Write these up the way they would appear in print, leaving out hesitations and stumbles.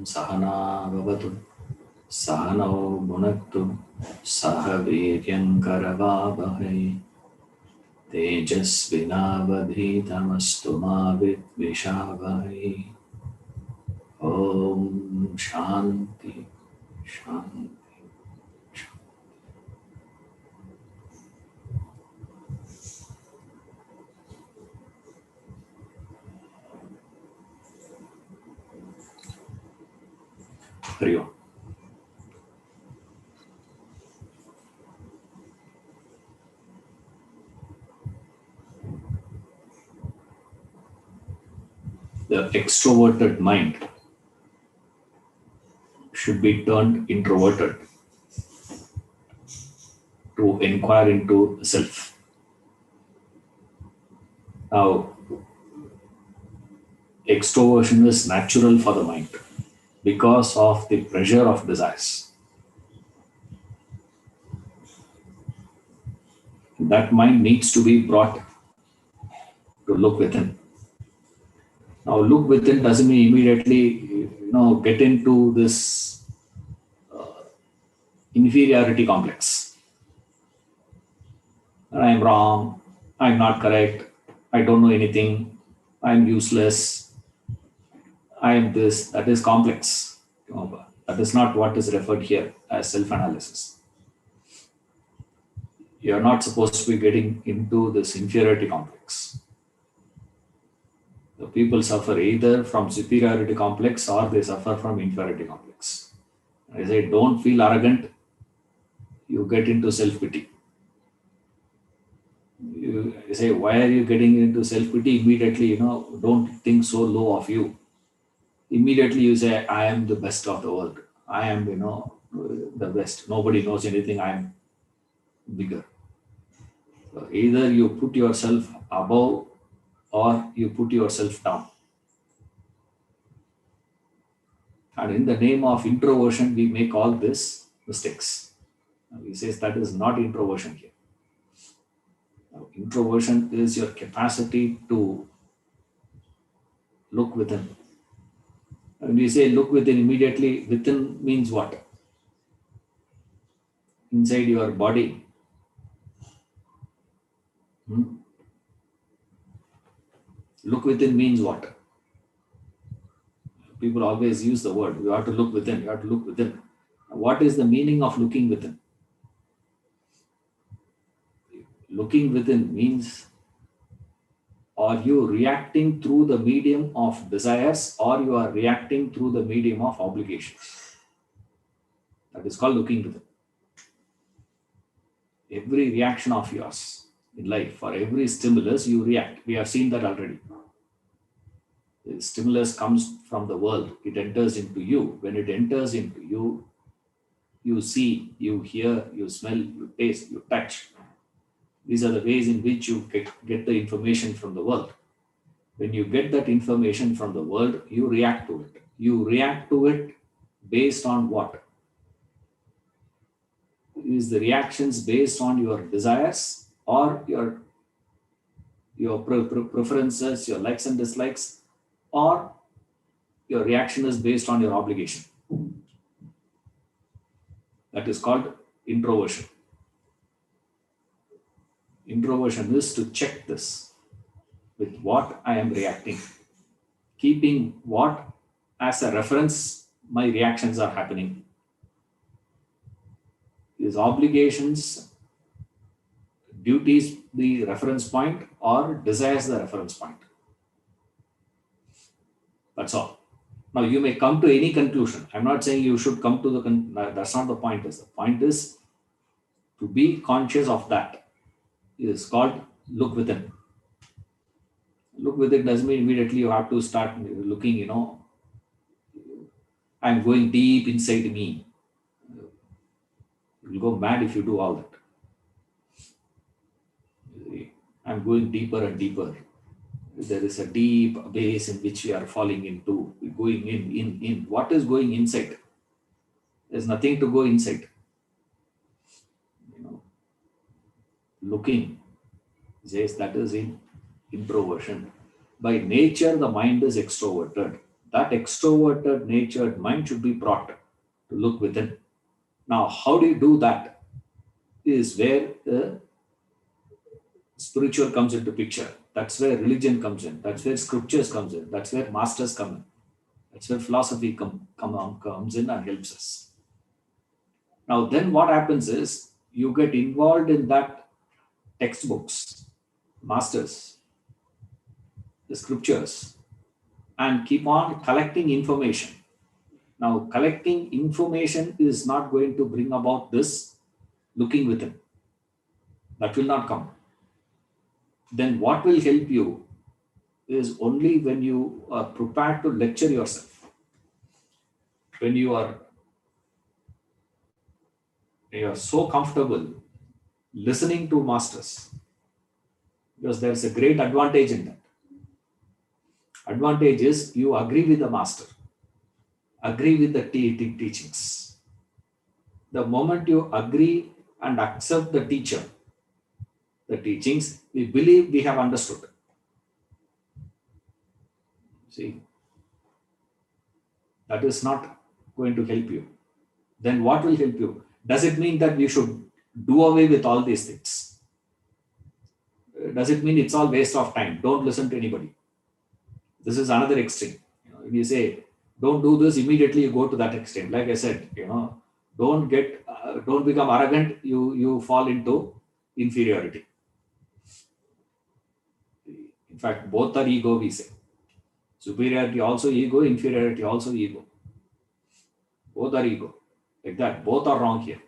Sahana Bhavatu Sahano Bhunaktu Saha Viryan Karavavahai Tejasvinavadhitamastu ma vidvishavahai. Om Shanti Shanti. Hari Om. The extroverted mind should be turned introverted to inquire into self. Now, extroversion is natural for the mind because of the pressure of desires. That mind needs to be brought to look within. Now, look within doesn't mean immediately, get into this inferiority complex. I'm wrong, I'm not correct, I don't know anything, I'm useless, I'm this. That is complex. That is not what is referred here as self-analysis. You're not supposed to be getting into this inferiority complex. The people suffer either from superiority complex or they suffer from inferiority complex. I say, don't feel arrogant, you get into self-pity. You say, why are you getting into self-pity? Immediately, don't think so low of you. Immediately you say, I am the best of the world. I am, the best. Nobody knows anything. I am bigger. So either you put yourself above or you put yourself down. And in the name of introversion, we make all these mistakes. He says that is not introversion here. Now, introversion is your capacity to look within. When we say look within, immediately within means what? Inside your body. Look within means what? People always use the word, you have to look within, you have to look within. What is the meaning of looking within? Looking within means, are you reacting through the medium of desires or you are reacting through the medium of obligations? That is called looking within. Every reaction of yours in life, for every stimulus, you react. We have seen that already. The stimulus comes from the world. It enters into you. When it enters into you, you see, you hear, you smell, you taste, you touch. These are the ways in which you get the information from the world. When you get that information from the world, you react to it. You react to it based on what? Is the reactions based on your desires or your preferences, your likes and dislikes, or your reaction is based on your obligation? That is called introversion. Introversion is to check this with what I am reacting. Keeping what as a reference, my reactions are happening. Is obligations, duties the reference point or desires the reference point? That's all. Now you may come to any conclusion. I'm not saying you should come to that's not the point. The point is to be conscious of that. It is called look within. Look within doesn't mean immediately you have to start looking, I'm going deep inside me. You'll go mad if you do all that. I'm going deeper and deeper. There is a deep abyss in which we are falling into. We're going in. What is going inside? There's nothing to go inside. Looking, says that is in introversion. By nature, the mind is extroverted. that extroverted natured mind should be brought to look within. Now, how do you do that? Is where the spiritual comes into picture. That's where religion comes in. That's where scriptures comes in. That's where masters come in. That's where philosophy comes in and helps us. Now, then what happens is you get involved in that textbooks, masters, the scriptures, and keep on collecting information. Now, collecting information is not going to bring about this looking within. That will not come. Then what will help you is only when you are prepared to lecture yourself. When you are so comfortable listening to masters, because there's a great advantage in that. Advantage is you agree with the master, agree with the teachings. The moment you agree and accept the teacher, the teachings, we believe we have understood. See, that is not going to help you. Then what will help you? Does it mean that we should do away with all these things? Does it mean it's all waste of time? Don't listen to anybody. This is another extreme. If you say, don't do this, immediately you go to that extreme. Like I said, don't become arrogant. You fall into inferiority. In fact, both are ego, we say. Superiority also ego, inferiority also ego. Both are ego. Like that, both are wrong here.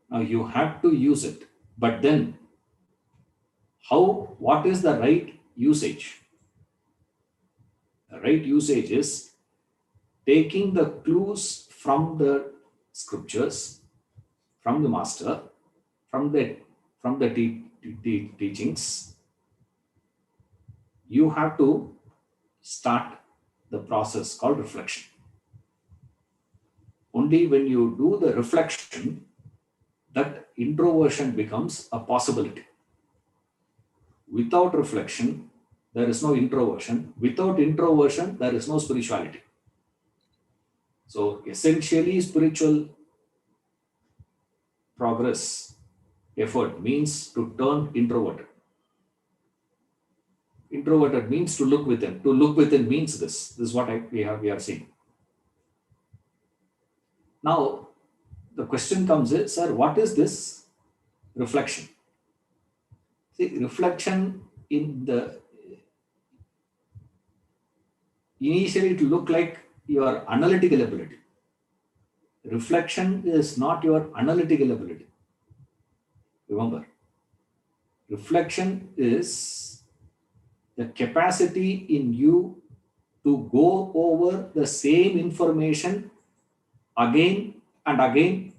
Now you have to use it. But then, what is the right usage? The right usage is taking the clues from the scriptures, from the master, from the teachings. You have to start the process called reflection. Only when you do the reflection, that introversion becomes a possibility. Without reflection, there is no introversion. Without introversion, there is no spirituality. So essentially, spiritual progress effort means to turn introverted. Introverted means to look within. To look within means this. This is what we are seeing. Now, the question comes is, sir, what is this reflection? See, reflection initially to look like your analytical ability. Reflection is not your analytical ability. Remember, reflection is the capacity in you to go over the same information again and again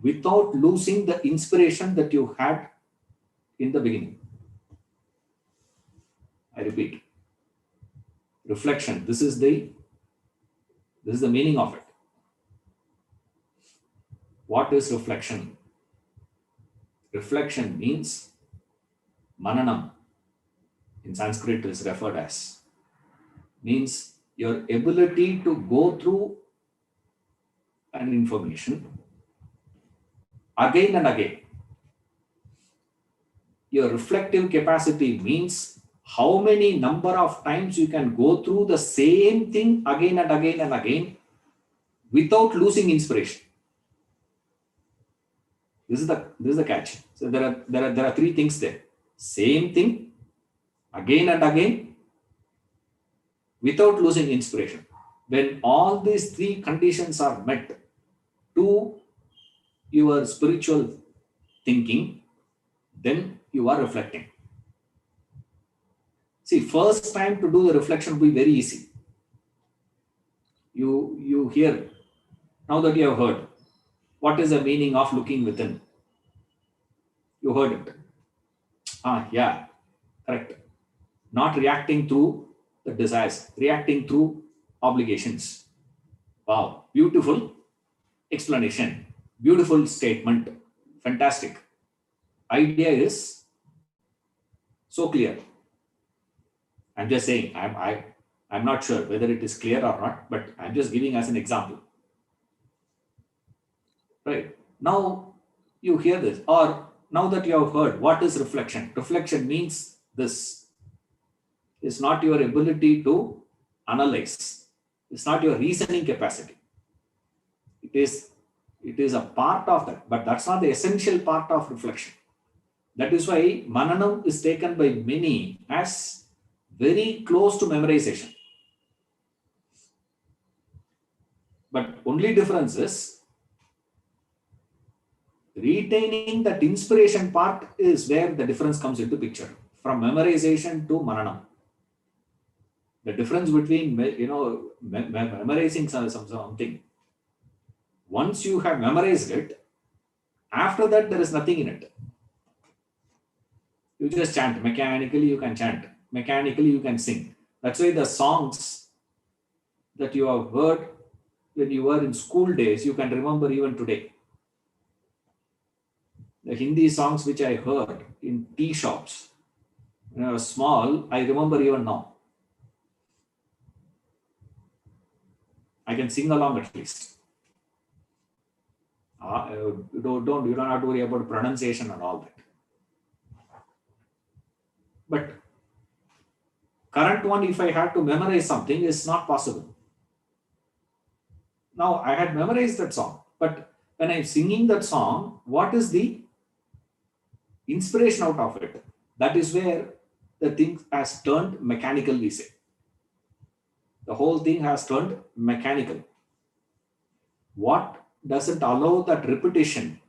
without losing the inspiration that you had in the beginning. I repeat, reflection, this is the meaning of it. What is reflection? Reflection means mananam. In Sanskrit is referred as. Means your ability to go through an information again and again. Your reflective capacity means how many number of times you can go through the same thing again and again and again without losing inspiration. This is the catch. So there are three things there. Same thing again and again without losing inspiration. When all these three conditions are met to your spiritual thinking, then you are reflecting. See, first time to do the reflection will be very easy. You hear, now that you have heard, what is the meaning of looking within? You heard it. Yeah, correct. Not reacting through the desires, reacting through obligations. Wow, beautiful explanation, beautiful statement, fantastic. Idea is so clear. I'm just saying, I'm not sure whether it is clear or not, but I'm just giving as an example. Right. Now you hear this, or now that you have heard what is reflection. Reflection means this is not your ability to analyze. It's not your reasoning capacity. It is a part of that, but that's not the essential part of reflection. That is why Mananam is taken by many as very close to memorization. But only difference is retaining that inspiration part is where the difference comes into picture. From memorization to Mananam. The difference between, memorizing something. Once you have memorized it, after that there is nothing in it. You just chant. Mechanically you can chant. Mechanically you can sing. That's why the songs that you have heard when you were in school days, you can remember even today. The Hindi songs which I heard in tea shops when I was small, I remember even now. I can sing along at least. You don't have to worry about pronunciation and all that. But current one, if I had to memorize something, is not possible. Now I had memorized that song, but when I'm singing that song, what is the inspiration out of it? That is where the thing has turned mechanical, we say. The whole thing has turned mechanical. What doesn't allow that repetition,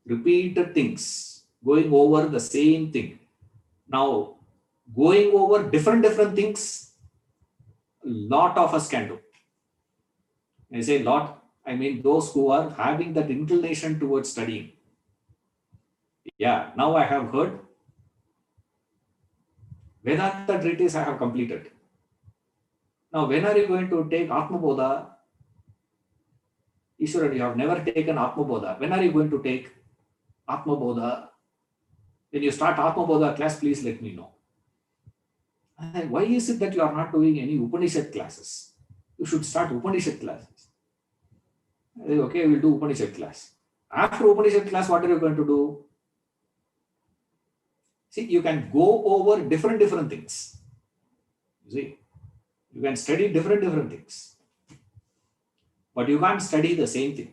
repeated things, going over the same thing. Now, going over different things, a lot of us can do. I say lot, I mean those who are having that inclination towards studying. Yeah, now I have heard Vedanta treatise I have completed. Now, when are you going to take Atma Bodha? Ishwaran, you have never taken Atma Bodha. When are you going to take Atma Bodha? When you start Atma Bodha class, please let me know. Why is it that you are not doing any Upanishad classes? You should start Upanishad classes. I say, okay, we'll do Upanishad class. After Upanishad class, what are you going to do? See, you can go over different things. You see, you can study different things. But you can't study the same thing.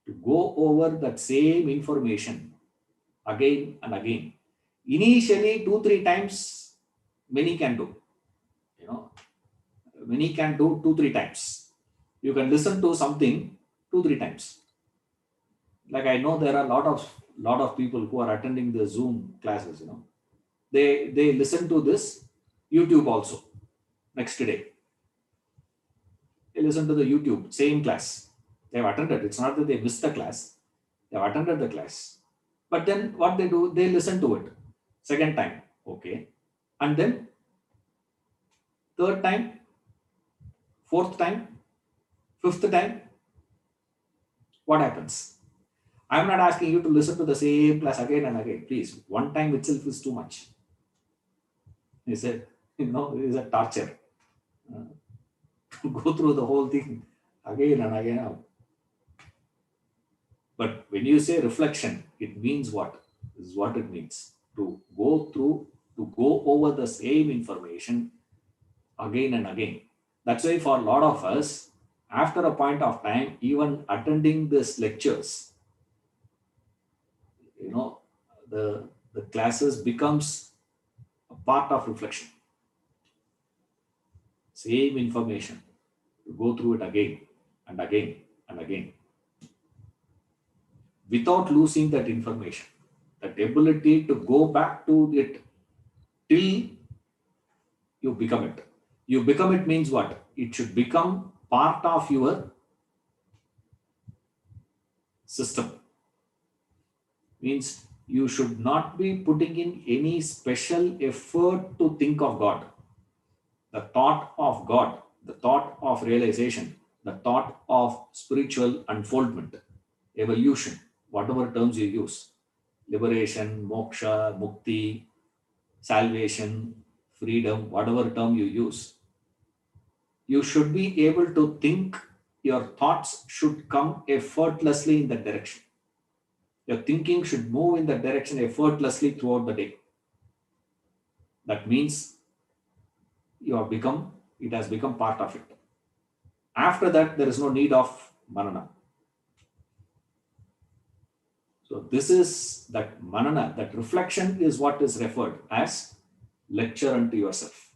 To go over that same information again and again. Initially, 2-3 times, many can do. Many can do 2-3 times. You can listen to something 2-3 times. Like I know there are a lot of people who are attending the Zoom classes. They listen to this YouTube also next day. They listen to the YouTube same class. They have attended. It's not that they missed the class. They have attended the class. But then what they do, they listen to it. Second time, okay. And then third time, fourth time, fifth time, what happens? I'm not asking you to listen to the same class again and again. Please, one time itself is too much. It's a torture. To go through the whole thing again and again. But when you say reflection, it means what? This is what it means. To go over the same information again and again. That's why for a lot of us, after a point of time, even attending these lectures, the classes becomes a part of reflection. Same information, to go through it again and again and again. Without losing that information, that ability to go back to it till you become it. You become it means what? It should become part of your system. Means you should not be putting in any special effort to think of God. The thought of God, the thought of realization, the thought of spiritual unfoldment, evolution, whatever terms you use, liberation, moksha, mukti, salvation, freedom, whatever term you use, you should be able to think. Your thoughts should come effortlessly in that direction. Your thinking should move in that direction effortlessly throughout the day. That means you have become, it has become part of it. After that, there is no need of manana. So this is that manana, that reflection is what is referred as lecture unto yourself.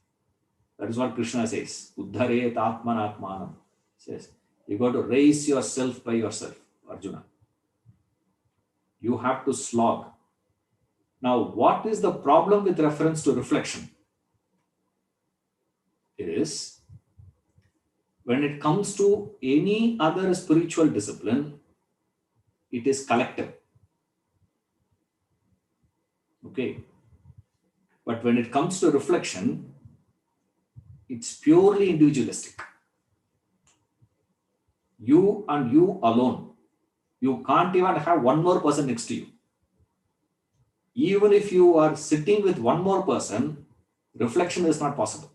That is what Krishna says. Uddharet atmanatmanam. Says, you got to raise yourself by yourself, Arjuna. You have to slog. Now, what is the problem with reference to reflection? It is when it comes to any other spiritual discipline, it is collective. Okay. But when it comes to reflection, it's purely individualistic. You and you alone. You can't even have one more person next to you. Even if you are sitting with one more person, reflection is not possible.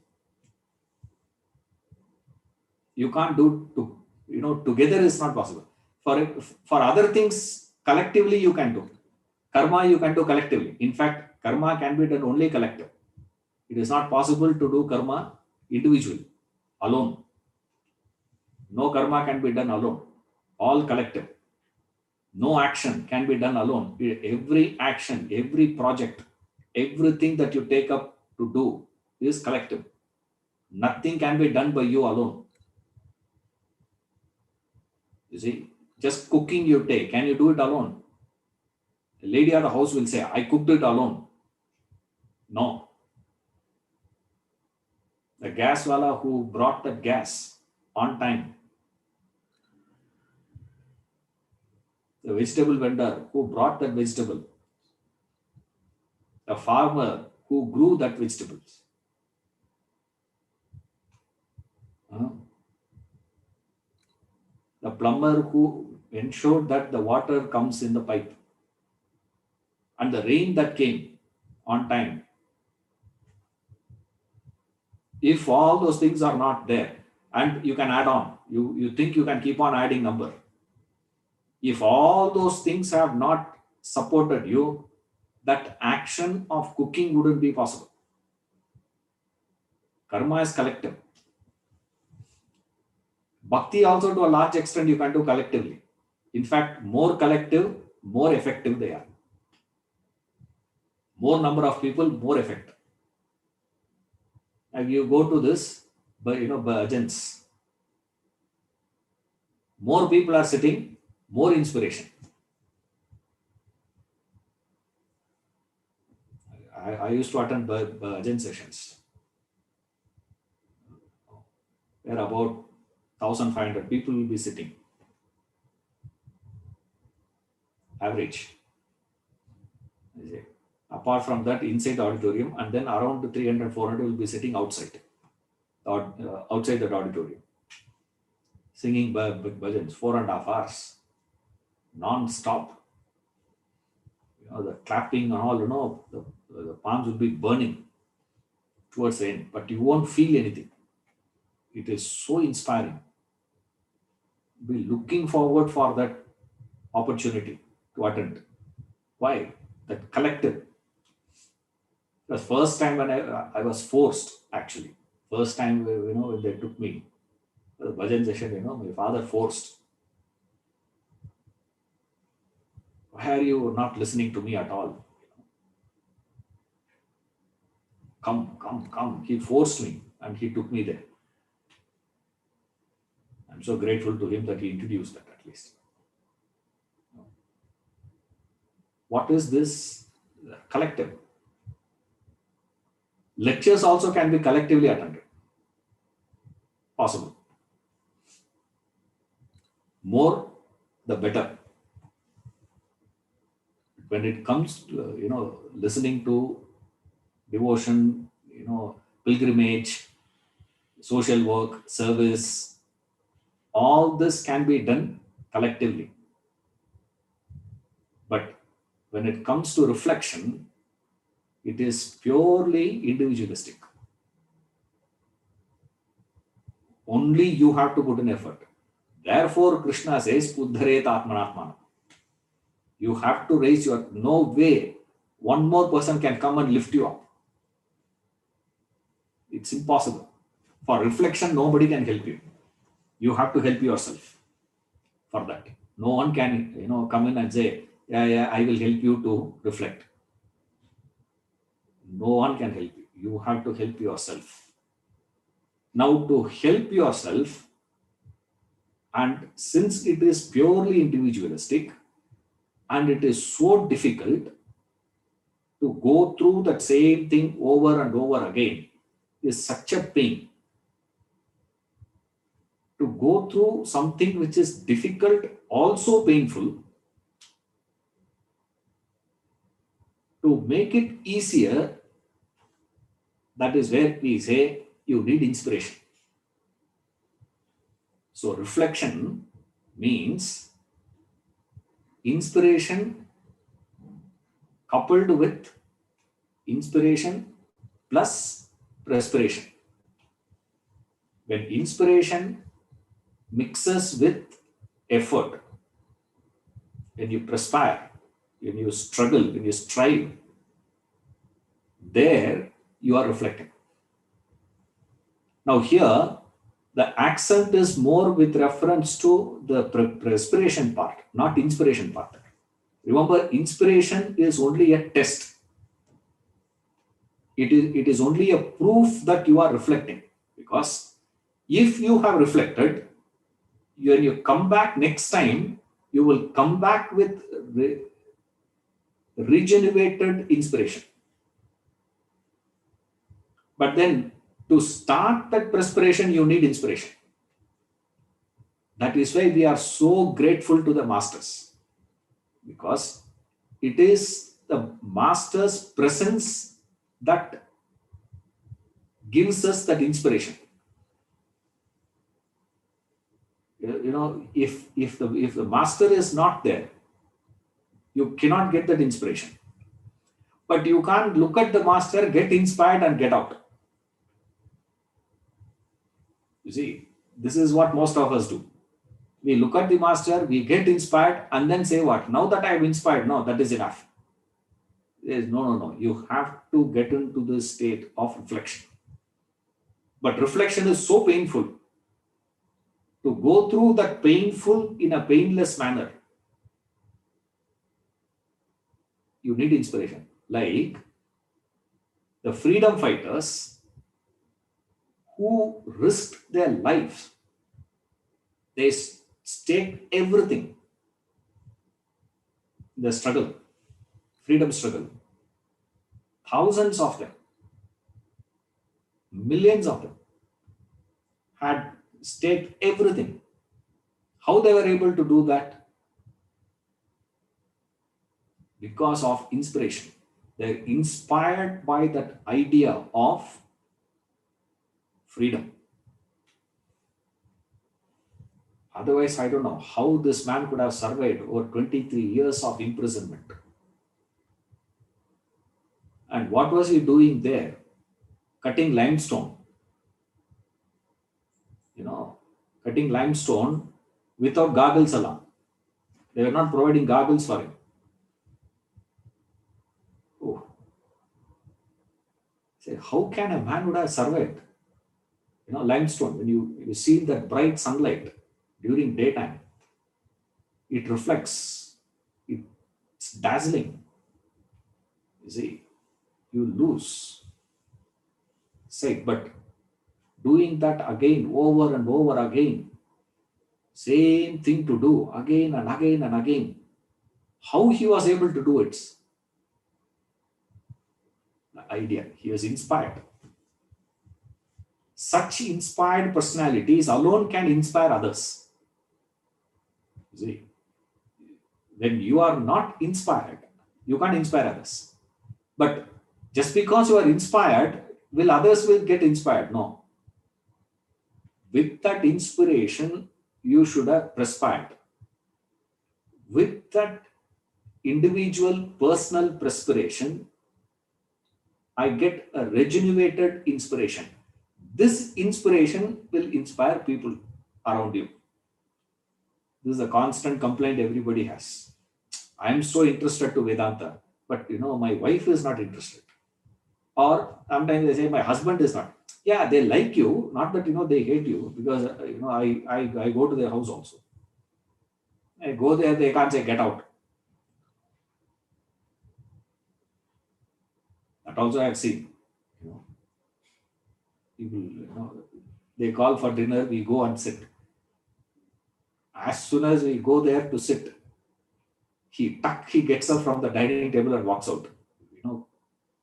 You can't do together is not possible. For other things, collectively you can do. Karma you can do collectively. In fact, karma can be done only collective. It is not possible to do karma individually, alone. No karma can be done alone. All collective. No action can be done alone. Every action, every project, everything that you take up to do is collective. Nothing can be done by you alone. You see, just cooking you take. Can you do it alone? The lady at the house will say, I cooked it alone. No. The gas wala who brought the gas on time, the vegetable vendor who brought that vegetable, the farmer who grew that vegetables, the plumber who ensured that the water comes in the pipe, and the rain that came on time. If all those things are not there, and you can add on, you think you can keep on adding number. If all those things have not supported you, that action of cooking wouldn't be possible. Karma is collective. Bhakti also to a large extent you can do collectively. In fact, more collective, more effective they are. More number of people, more effect. And you go to this, bhajans. More people are sitting, more inspiration. I used to attend bhajan sessions where about 1,500 people will be sitting. Average. Apart from that, inside the auditorium, and then around 300, 400 will be sitting outside, outside that auditorium, singing bhajans 4.5 hours, non-stop. The clapping and all, the palms will be burning towards the end, but you won't feel anything. It is so inspiring. Be looking forward for that opportunity to attend. Why? That collective. The first time when I was forced, actually. First time, when they took me, the bhajan session, my father forced. Why are you not listening to me at all? Come, come, come. He forced me and he took me there. I'm so grateful to him that he introduced that at least. What is this? Collective. Lectures also can be collectively attended. Possible. More, the better. When it comes to, listening to devotion, pilgrimage, social work, service, all this can be done collectively. But when it comes to reflection, it is purely individualistic. Only you have to put in effort. Therefore, Krishna says, Uddharet Atmanatmana. You have to raise your, no way one more person can come and lift you up. It's impossible. For reflection, nobody can help you. You have to help yourself for that. No one can, come in and say, yeah, I will help you to reflect. No one can help you. You have to help yourself. Now, to help yourself, and since it is purely individualistic and it is so difficult to go through that same thing over and over again, is such a pain. To go through something which is difficult, also painful, to make it easier, that is where we say you need inspiration. So reflection means inspiration coupled with inspiration plus perspiration. When inspiration mixes with effort, when you perspire, when you struggle, when you strive, there you are reflecting. Now here, the accent is more with reference to the perspiration part, not inspiration part. Remember, inspiration is only a test. It is only a proof that you are reflecting. Because if you have reflected, when you come back next time, you will come back with regenerated inspiration. But then to start that perspiration, you need inspiration. That is why we are so grateful to the masters, because it is the master's presence that gives us that inspiration. If the master is not there, you cannot get that inspiration. But you can't look at the master, get inspired and get out. You see, this is what most of us do. We look at the master, we get inspired, and then say what? Now that I have inspired, no, that is enough. No. You have to get into this state of reflection. But reflection is so painful. To go through that painful in a painless manner, you need inspiration. Like the freedom fighters who risked their lives, they staked everything. The struggle, freedom struggle. Thousands of them, millions of them had staked everything. How they were able to do that? Because of inspiration. They're inspired by that idea of freedom. Otherwise, I don't know how this man could have survived over 23 years of imprisonment. And what was he doing there? Cutting limestone. Cutting limestone without goggles along. They were not providing goggles for him. Oh. Say, how can a man would have survived? Limestone, when you see that bright sunlight during daytime, it reflects. It's dazzling. You see, you lose sight. But doing that again, over and over again, same thing to do again and again and again. How he was able to do it? The idea, he was inspired. Such inspired personalities alone can inspire others. You see, when you are not inspired, you can't inspire others. But just because you are inspired, will others will get inspired? No. With that inspiration, you should have perspired. With that individual personal perspiration, I get a regenerated inspiration. This inspiration will inspire people around you. This is a constant complaint everybody has. I am so interested to Vedanta, but my wife is not interested. Or sometimes they say my husband is not. Yeah, they like you, not that they hate you, because I go to their house also. I go there, they can't say get out. That also I have seen. You know, people, they call for dinner, we go and sit. As soon as we go there to sit, he gets up from the dining table and walks out. You know,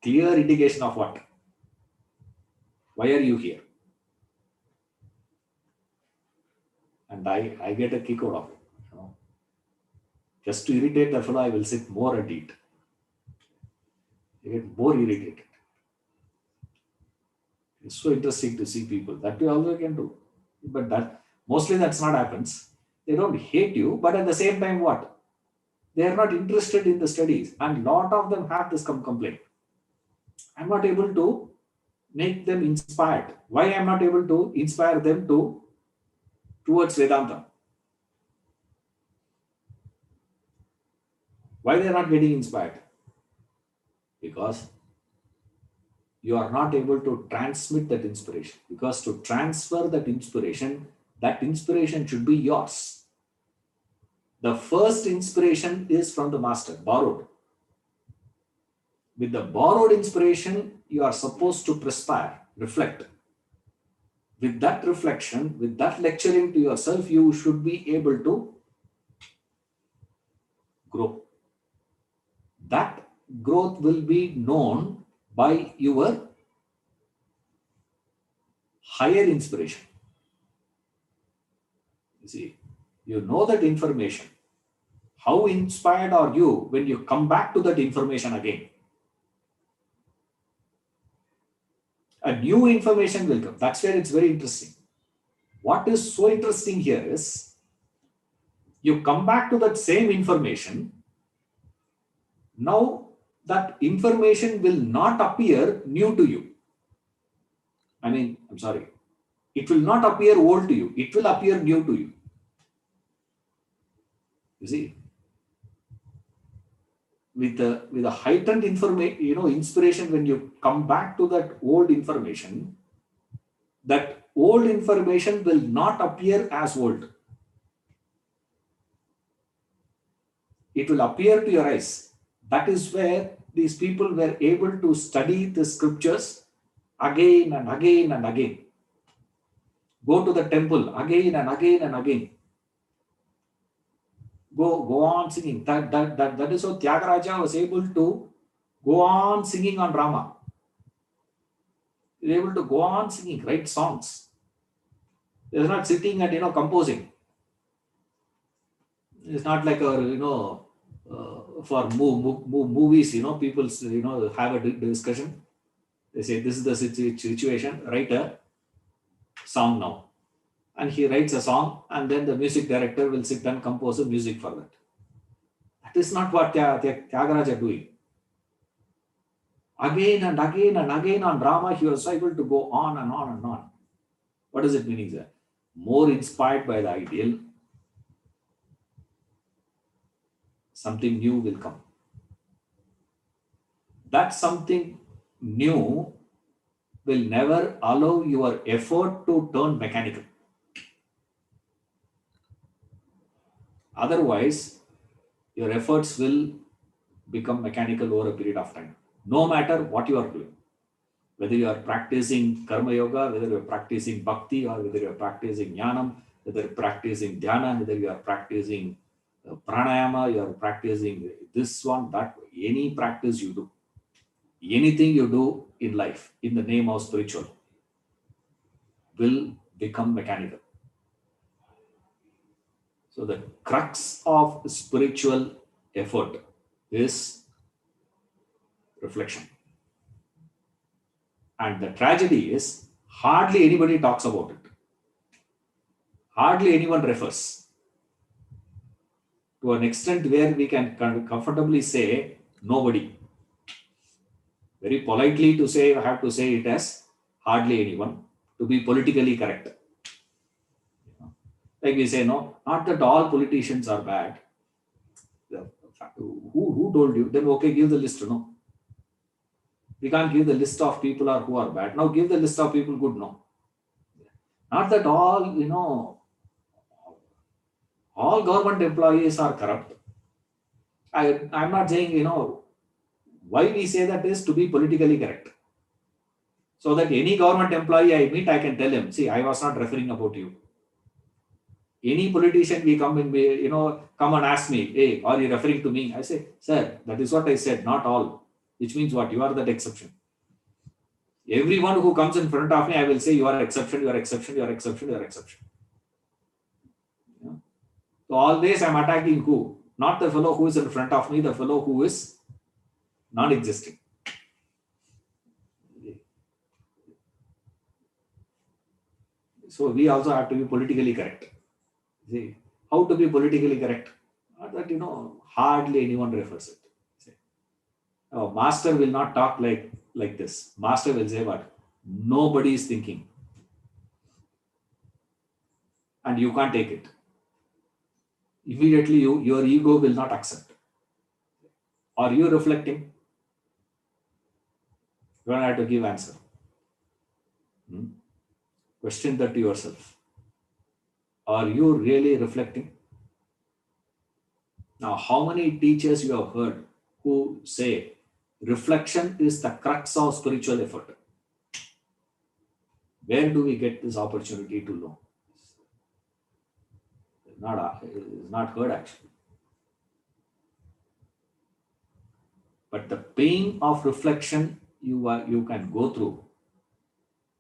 clear indication of what? Why are you here? And I get a kick out of it. Just to irritate the fellow, I will sit more and eat. I get more irritated. It's so interesting to see people. That we also can do. But that mostly that's not happens. They don't hate you, but at the same time, what? They are not interested in the studies. And lot of them have this complaint. I'm not able to make them inspired. Why I'm not able to inspire them towards Vedanta? Why they're not getting inspired? Because you are not able to transmit that inspiration. Because to transfer that inspiration should be yours. The first inspiration is from the master, borrowed. With the borrowed inspiration, you are supposed to perspire, reflect. With that reflection, with that lecturing to yourself, you should be able to grow. That growth will be known by your higher inspiration. You see, you know that information. How inspired are you when you come back to that information again? A new information will come. That's where it's very interesting. What is so interesting here is you come back to that same information. Now that information will not appear new to you. I'm sorry. It will not appear old to you. It will appear new to you. You see, with a heightened information, inspiration, when you come back to that old information will not appear as old. It will appear to your eyes. That is where these people were able to study the scriptures again and again and again. Go to the temple again and again and again. Go on singing. That is how Tyagaraja was able to go on singing on Rama. He was able to go on singing, write songs. He was not sitting and composing. It's not like for movies, people have a discussion. They say this is the situation. Write a song now. And he writes a song, and then the music director will sit and compose a music for that. That is not what Tyagaraja doing. Again and again and again on drama, he was able to go on and on and on. What does it mean? Sir? More inspired by the ideal, something new will come. That something new will never allow your effort to turn mechanical. Otherwise, your efforts will become mechanical over a period of time. No matter what you are doing, whether you are practicing karma yoga, whether you are practicing bhakti, or whether you are practicing jnanam, whether you are practicing dhyana, whether you are practicing pranayama, you are practicing this one, that, any practice you do, anything you do in life in the name of spiritual will become mechanical. So the crux of spiritual effort is reflection. And the tragedy is hardly anybody talks about it. Hardly anyone refers. To an extent where we can comfortably say nobody. Very politely to say, I have to say it as hardly anyone. to be politically correct. Like we say, no, not that all politicians are bad. Who told you? Then okay, give the list. No, we can't give the list of people who are bad. Now give the list of people good. No, not that all government employees are corrupt. I'm not saying, why we say that is to be politically correct. So that any government employee I meet, I can tell him, see, I was not referring about you. Any politician we come in, come and ask me, hey, are you referring to me? I say, sir, that is what I said, not all. Which means what? You are that exception. Everyone who comes in front of me, I will say, you are exception, you are exception, you are exception, you are exception. So always I'm attacking who? Not the fellow who is in front of me, the fellow who is non-existing. So we also have to be politically correct. See, how to be politically correct? Not that, hardly anyone refers it. See, master will not talk like this. Master will say what? Nobody is thinking. And you can't take it. Immediately your ego will not accept. Are you reflecting? You don't have to give answer. Question that to yourself. Are you really reflecting? Now, how many teachers you have heard who say reflection is the crux of spiritual effort? Where do we get this opportunity to know? It's not heard actually. But the pain of reflection you can go through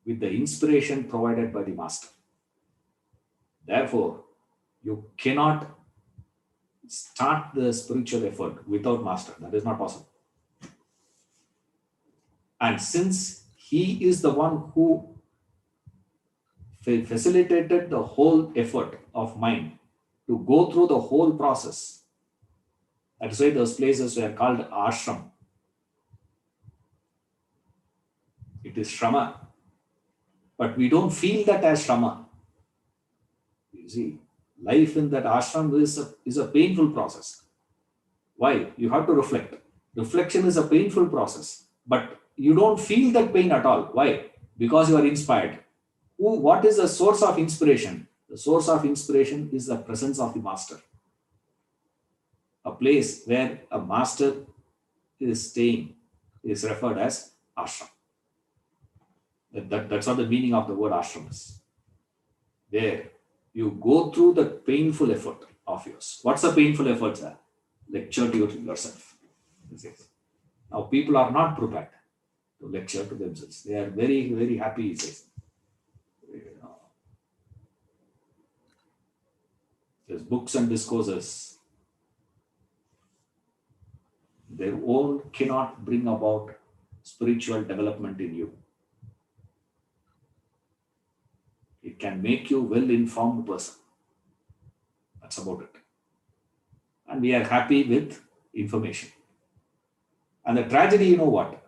with the inspiration provided by the master. Therefore, you cannot start the spiritual effort without master. That is not possible. And since he is the one who facilitated the whole effort of mind to go through the whole process, that's why those places were called ashram. It is shrama. But we don't feel that as shrama. You see, life in that ashram is a painful process. Why? You have to reflect. Reflection is a painful process. But you don't feel that pain at all. Why? Because you are inspired. What is the source of inspiration? The source of inspiration is the presence of the master. A place where a master is staying is referred as ashram. That's what the meaning of the word ashram is. Where you go through the painful effort of yours. What's the painful effort, sir? Lecture to yourself. Now, people are not prepared to lecture to themselves. They are very, very happy, he says. There's books and discourses. Their own cannot bring about spiritual development in you. It can make you well-informed person. That's about it. And we are happy with information. And the tragedy, you know what?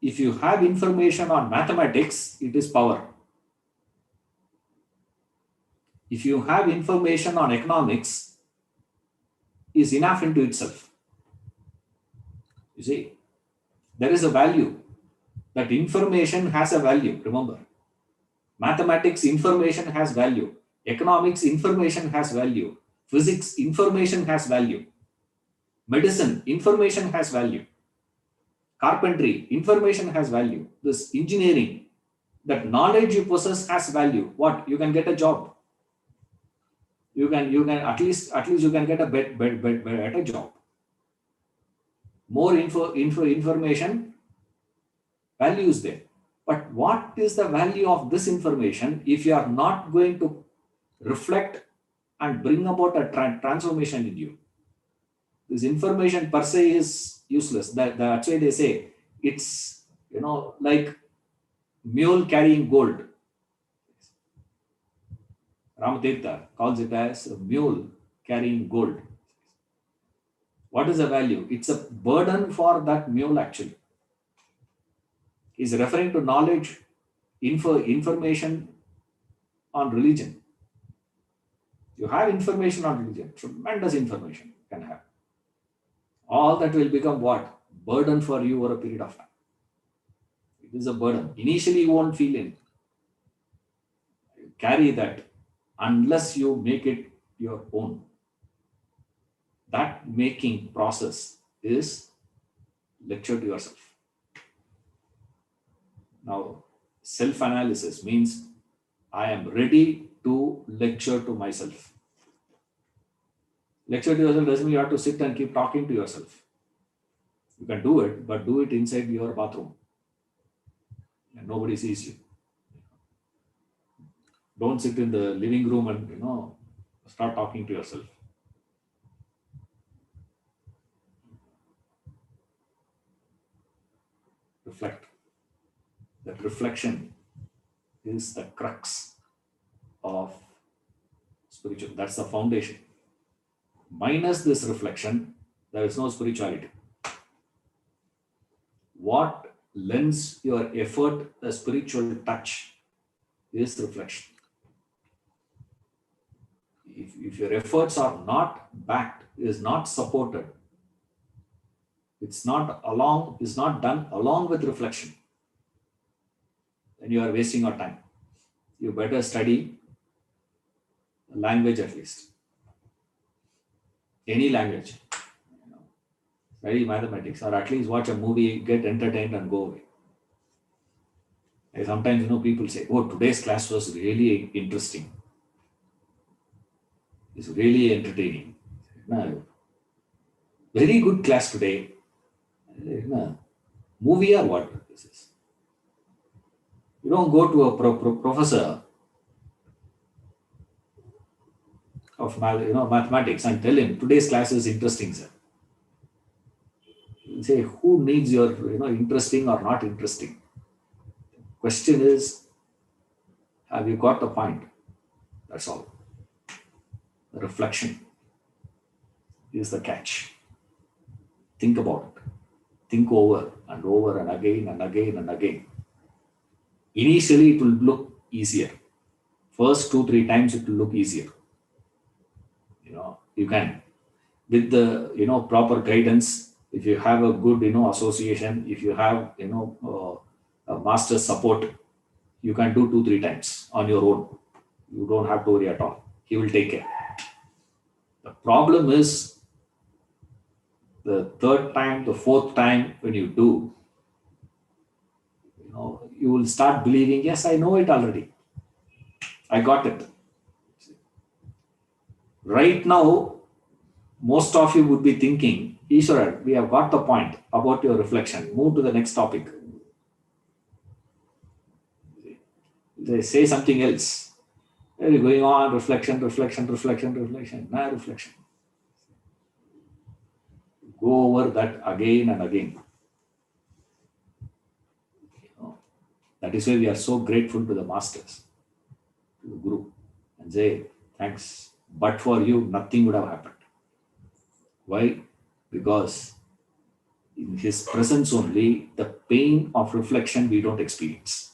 If you have information on mathematics, it is power. If you have information on economics, is enough into itself. You see, there is a value. That information has a value, remember. Mathematics, information has value. Economics, information has value. Physics, information has value. Medicine, information has value. Carpentry, information has value. This engineering, that knowledge you possess has value. What? You can get a job. You can at least you can get a better job. More information, value is there. But what is the value of this information if you are not going to reflect and bring about a transformation in you? This information per se is useless. That's why they say it's, like mule carrying gold. Ramatirtha calls it as a mule carrying gold. What is the value? It's a burden for that mule actually. He's referring to knowledge, information on religion. You have information on religion, tremendous information you can have. All that will become what? Burden for you over a period of time. It is a burden. Initially, you won't feel it. You carry that unless you make it your own. That making process is lecture to yourself. Now, self analysis means I am ready to lecture to myself. Lecture to yourself doesn't mean you have to sit and keep talking to yourself. You can do it, but do it inside your bathroom and nobody sees you. Don't sit in the living room and start talking to yourself. Reflect. That reflection is the crux of spiritual. That's the foundation. Minus this reflection, there is no spirituality. What lends your effort a spiritual touch is reflection. If your efforts are not backed, is not supported, is not done along with reflection, then you are wasting your time. You better study language at least. Any language. Study mathematics, or at least watch a movie, get entertained and go away. And sometimes people say, oh, today's class was really interesting. It's really entertaining. No. Very good class today. No. Movie or what this is? You don't go to a professor of mathematics and tell him today's class is interesting, sir. You say, who needs your interesting or not interesting? Question is, have you got the point? That's all. The reflection is the catch. Think about it. Think over and again and again and again. Initially, it will look easier. First 2-3 times, it will look easier. You can, with the proper guidance. If you have a good association, if you have a master support, you can do 2-3 times on your own. You don't have to worry at all. He will take care. The problem is the third time, the fourth time when you do, you will start believing, yes, I know it already. I got it. Right now, most of you would be thinking, Ishwar, we have got the point about your reflection. Move to the next topic. They say something else. They're going on, reflection. Nah, reflection. Go over that again and again. That is why we are so grateful to the masters, to the Guru, and say, thanks. But for you, nothing would have happened. Why? Because in his presence only, the pain of reflection we don't experience.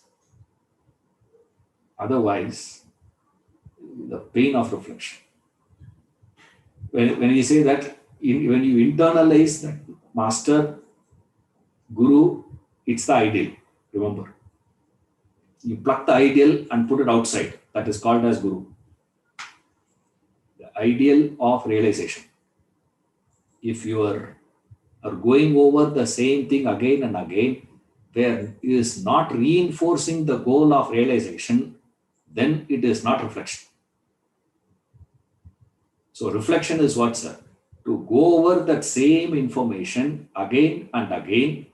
Otherwise, the pain of reflection. When we say that, when you internalize that master, Guru, it's the ideal. Remember, you pluck the ideal and put it outside. That is called as Guru. The ideal of realization. If you are going over the same thing again and again, where it is not reinforcing the goal of realization, then it is not reflection. So reflection is what, sir? To go over that same information again and again,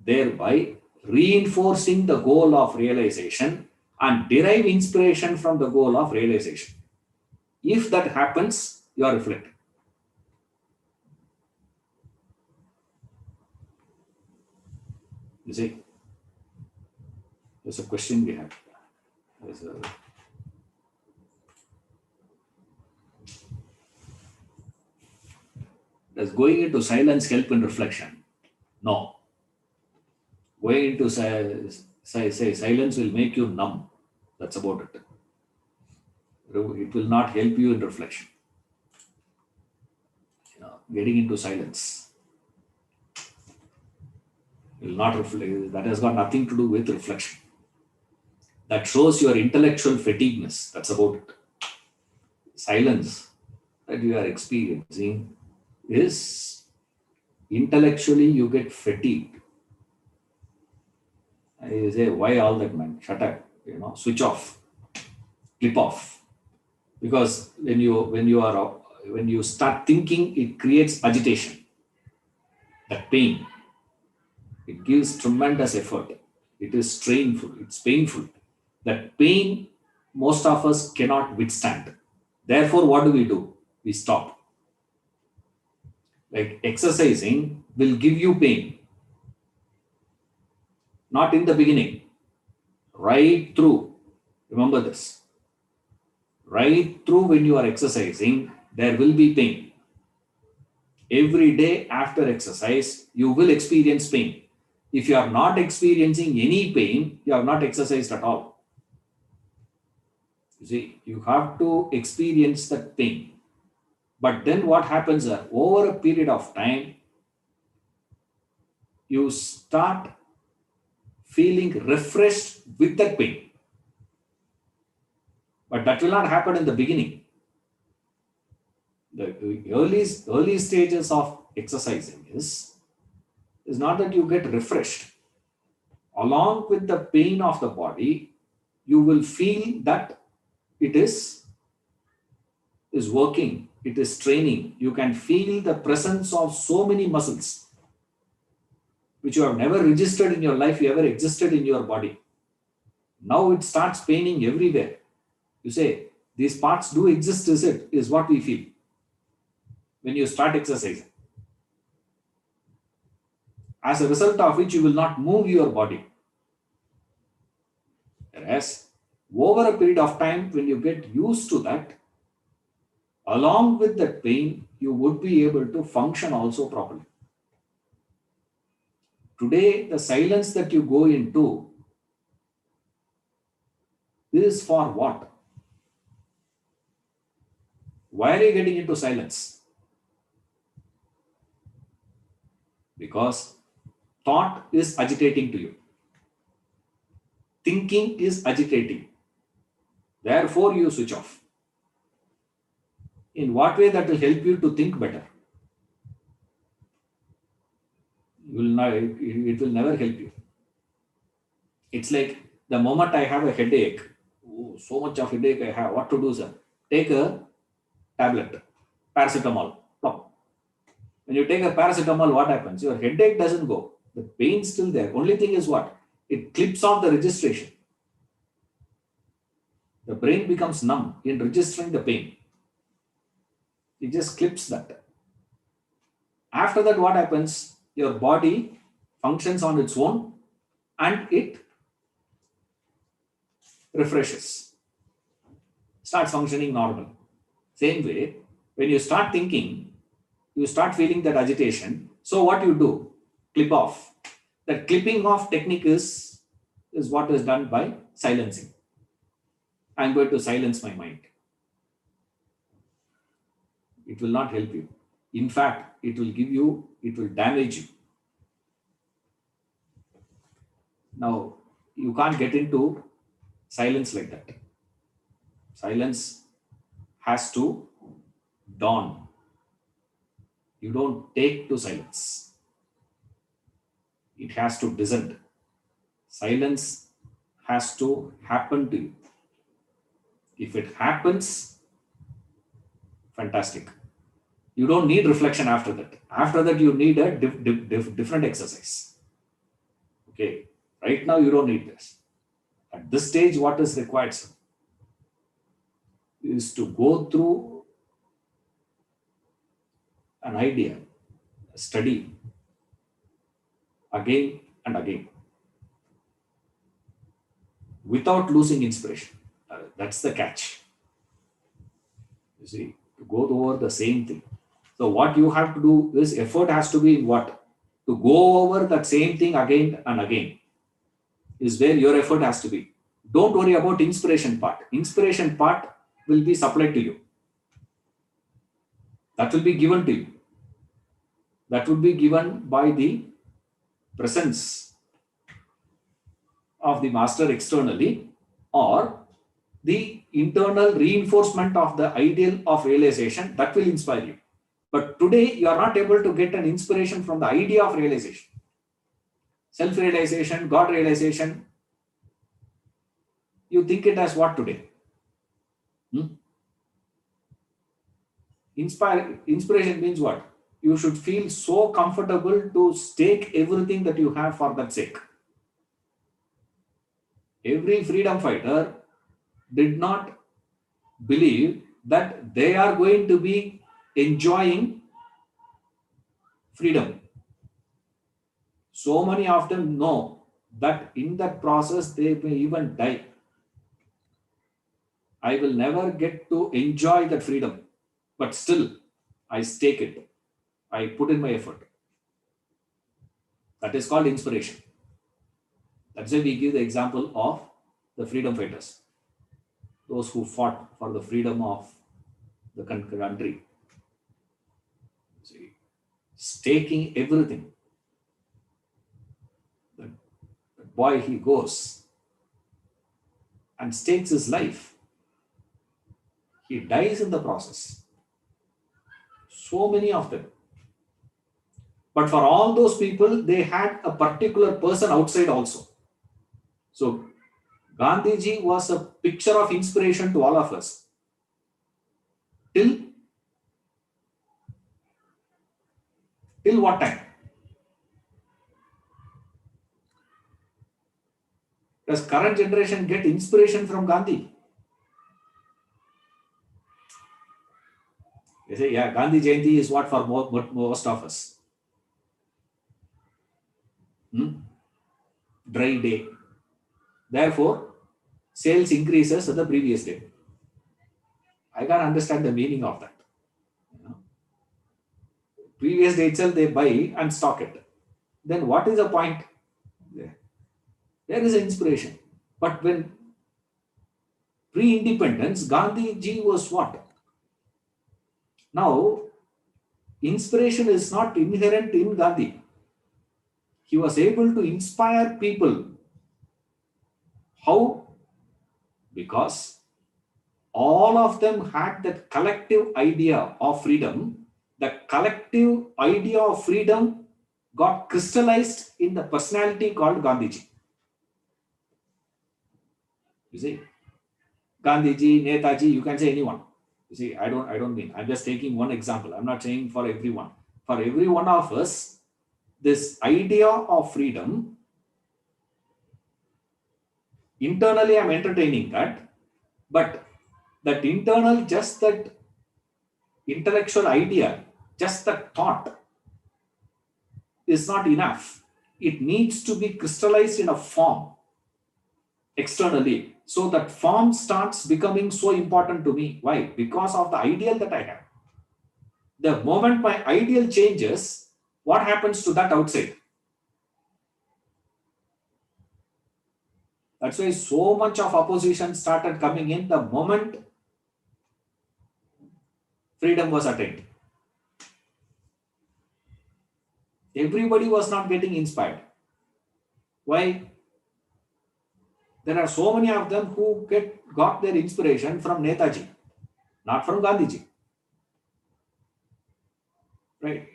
thereby reinforcing the goal of realization and derive inspiration from the goal of realization. If that happens, you are reflecting. You see, there's a question we have. Does going into silence help in reflection? No. Going into silence will make you numb. That's about it. It will not help you in reflection. Getting into silence will not reflect. That has got nothing to do with reflection. That shows your intellectual fatigueness. That's about it. Silence that you are experiencing is intellectually you get fatigued. I say, why all that, man? Shut up. Switch off, clip off. Because when you start thinking, it creates agitation. That pain. It gives tremendous effort. It is strainful. It's painful. That pain, most of us cannot withstand. Therefore, what do? We stop. Like exercising will give you pain. Not in the beginning. Right through. Remember this. Right through when you are exercising, there will be pain. Every day after exercise, you will experience pain. If you are not experiencing any pain, you have not exercised at all. You see, you have to experience that pain. But then what happens over a period of time, you start feeling refreshed with that pain. But that will not happen in the beginning. The early stages of exercising is not that you get refreshed. Along with the pain of the body, you will feel that it is working, it is training. You can feel the presence of so many muscles which you have never registered in your life, you ever existed in your body. Now it starts paining everywhere. You say, these parts do exist, is what we feel when you start exercising. As a result of which you will not move your body. Whereas, over a period of time, when you get used to that, along with that pain, you would be able to function also properly. Today, the silence that you go into is for what? Why are you getting into silence? Because thought is agitating to you. Thinking is agitating. Therefore, you switch off. In what way that will help you to think better? It will never help you. It's like the moment I have a headache, so much of headache I have, what to do, sir? Take a tablet, paracetamol. Plop. When you take a paracetamol, what happens? Your headache doesn't go. The pain's still there. Only thing is what? It clips off the registration. The brain becomes numb in registering the pain. It just clips that. After that, what happens? Your body functions on its own and it refreshes. Starts functioning normal. Same way, when you start thinking, you start feeling that agitation. So what you do? Clip off. That clipping off technique is what is done by silencing. I'm going to silence my mind. It will not help you. In fact, it will damage you. Now, you can't get into silence like that. Silence has to dawn. You don't take to silence. It has to descend. Silence has to happen to you. If it happens, fantastic. You don't need reflection after that. After that, you need a different exercise. Okay. Right now, you don't need this. At this stage, what is required, sir, is to go through an idea, a study, again and again, without losing inspiration. That's the catch. You see, to go over the same thing. So what you have to do is effort has to be in what? To go over that same thing again and again. is where your effort has to be. Don't worry about inspiration part. Inspiration part will be supplied to you. That will be given to you. That would be given by the presence of the master externally, or the internal reinforcement of the ideal of realization that will inspire you. But today you are not able to get an inspiration from the idea of realization. Self-realization, God realization, you think it as what today? Inspiration means what? You should feel so comfortable to stake everything that you have for that sake. Every freedom fighter did not believe that they are going to be enjoying freedom. So many of them know that in that process they may even die. I will never get to enjoy that freedom, but still I stake it. I put in my effort. That is called inspiration. That's why we give the example of the freedom fighters, those who fought for the freedom of the country. See, staking everything. The boy, he goes and stakes his life. He dies in the process. So many of them. But for all those people, they had a particular person outside also. So Gandhiji was a picture of inspiration to all of us. Till what time? Does current generation get inspiration from Gandhi? They say, yeah, Gandhi Jayanti is what for most of us. Dry day. Therefore, sales increases at the previous day. I can't understand the meaning of that. Previous day itself they buy and stock it. Then what is the point? There is an inspiration. But when pre-independence, Gandhi ji was what? Now, inspiration is not inherent in Gandhi. He was able to inspire people. How? Because all of them had that collective idea of freedom. The collective idea of freedom got crystallized in the personality called Gandhiji. You see, Gandhiji, Netaji, you can say anyone. You see, I don't mean. I'm just taking one example. I'm not saying for everyone. For every one of us, this idea of freedom, internally I'm entertaining that, but that internal, just that intellectual idea, just that thought is not enough. It needs to be crystallized in a form externally. So that form starts becoming so important to me. Why? Because of the ideal that I have. The moment my ideal changes, what happens to that outside? That's why so much of opposition started coming in the moment freedom was attained. Everybody was not getting inspired. Why? There are so many of them who got their inspiration from Netaji, not from Gandhiji. Right?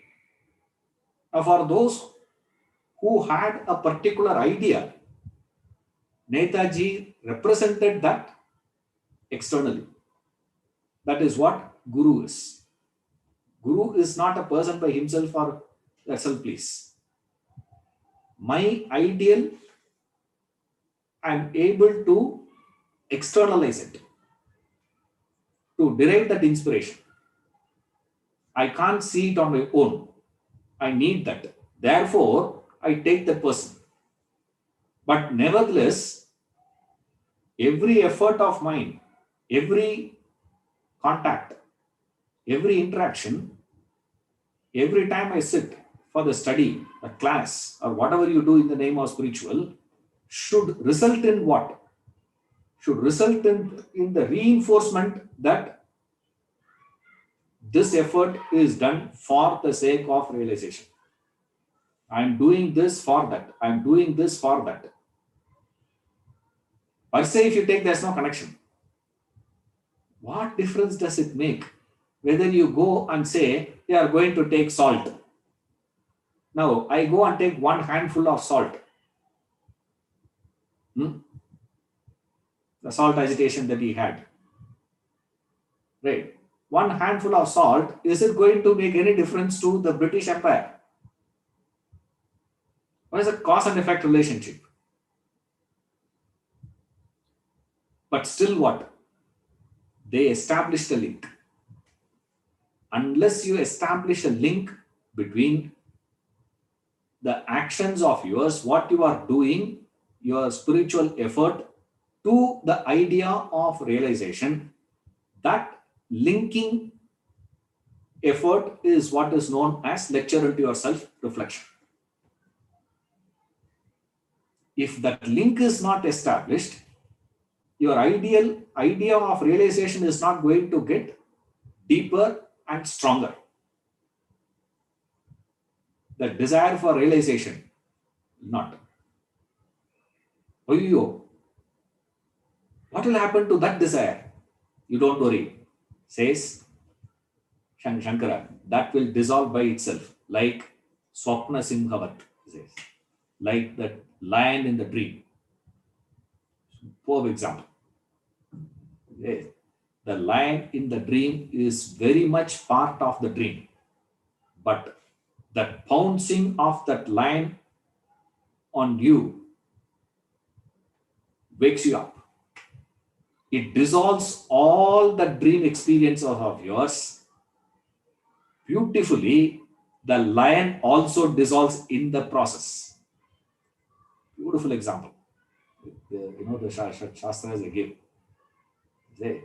Now, for those who had a particular idea, Netaji represented that externally. That is what Guru is. Guru is not a person by himself or herself, please. My ideal, I'm able to externalize it, to derive that inspiration. I can't see it on my own. I need that. Therefore, I take that person. But nevertheless, every effort of mine, every contact, every interaction, every time I sit for the study, a class, or whatever you do in the name of spiritual, should result in what? Should result in the reinforcement that this effort is done for the sake of realization. I'm doing this for that. I'm doing this for that. Per se, if you take, there's no connection. What difference does it make? Whether you go and say, you are going to take salt. Now, I go and take one handful of salt. The salt agitation that he had. Right. One handful of salt, is it going to make any difference to the British Empire? What is the cause and effect relationship? But still what? They established a link. Unless you establish a link between the actions of yours, what you are doing, your spiritual effort, to the idea of realization, that linking effort is what is known as lecture into yourself reflection. If that link is not established, your ideal idea of realization is not going to get deeper and stronger. The desire for realization, not. Oh, what will happen to that desire? You don't worry, says Shankara. That will dissolve by itself, like Swapna Simhavat says, like that lion in the dream. For example, yes, the lion in the dream is very much part of the dream, but that pouncing of that lion on you wakes you up. It dissolves all the dream experiences of yours. Beautifully, the lion also dissolves in the process. Beautiful example. The Shastras they give. They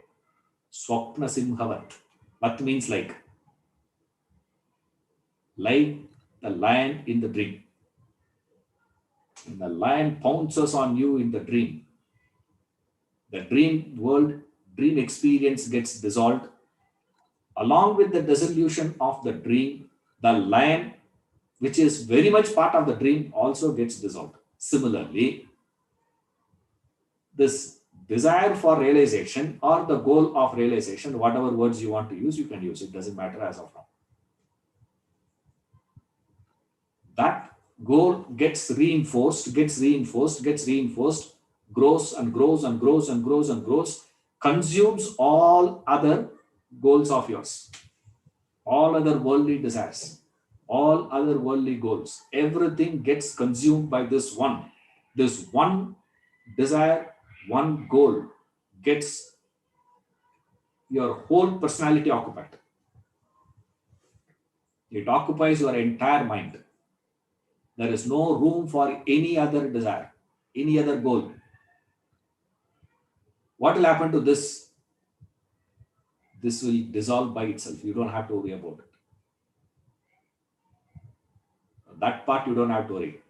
Swapna Simhavat. Vat means like the lion in the dream. When the lion pounces on you in the dream, the dream world, dream experience gets dissolved. Along with the dissolution of the dream, the lion, which is very much part of the dream, also gets dissolved. Similarly, this desire for realization or the goal of realization, whatever words you want to use, you can use. It doesn't matter as of now. That goal gets reinforced, grows and grows and grows and grows and grows, consumes all other goals of yours, all other worldly desires, all other worldly goals. Everything gets consumed by this one. This one desire, one goal gets your whole personality occupied. It occupies your entire mind. There is no room for any other desire, any other goal. What will happen to this? This will dissolve by itself. You don't have to worry about it. That part you don't have to worry.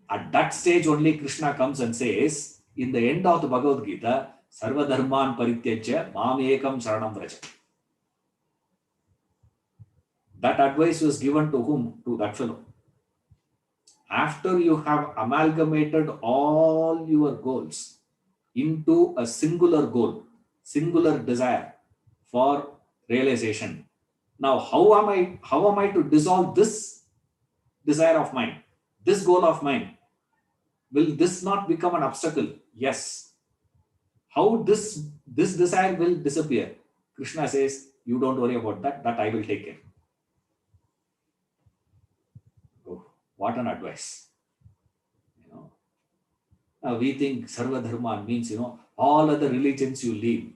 At that stage only Krishna comes and says, in the end of the Bhagavad Gita, Sarva Dharman Parityajya Mam Ekam Saranam Vraja. That advice was given to whom? To that fellow. After you have amalgamated all your goals into a singular goal, singular desire for realization. Now, how am I to dissolve this desire of mine, this goal of mine? Will this not become an obstacle? Yes. How this desire will disappear? Krishna says, you don't worry about that, that I will take care. Oh, what an advice. Now we think Sarva Dharma means, all other religions you leave,